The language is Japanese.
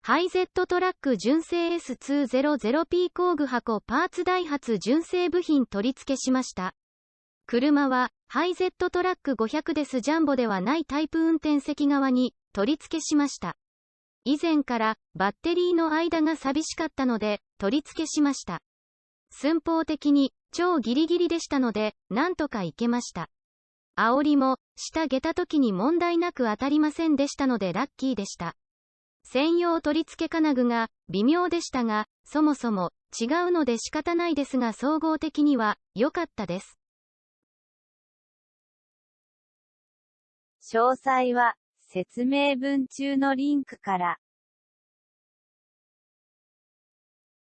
ハイゼットトラック純正 S200P 工具箱パーツダイハツ純正部品取り付けしました。車は、ハイゼットトラック500ですジャンボではないタイプ運転席側に取り付けしました。以前からバッテリーの間が寂しかったので取り付けしました。寸法的に超ギリギリでしたのでなんとかいけました。煽りも下げた時に問題なく当たりませんでしたのでラッキーでした。専用取り付け金具が微妙でしたが、そもそも違うので仕方ないですが総合的には良かったです。詳細は説明文中のリンクから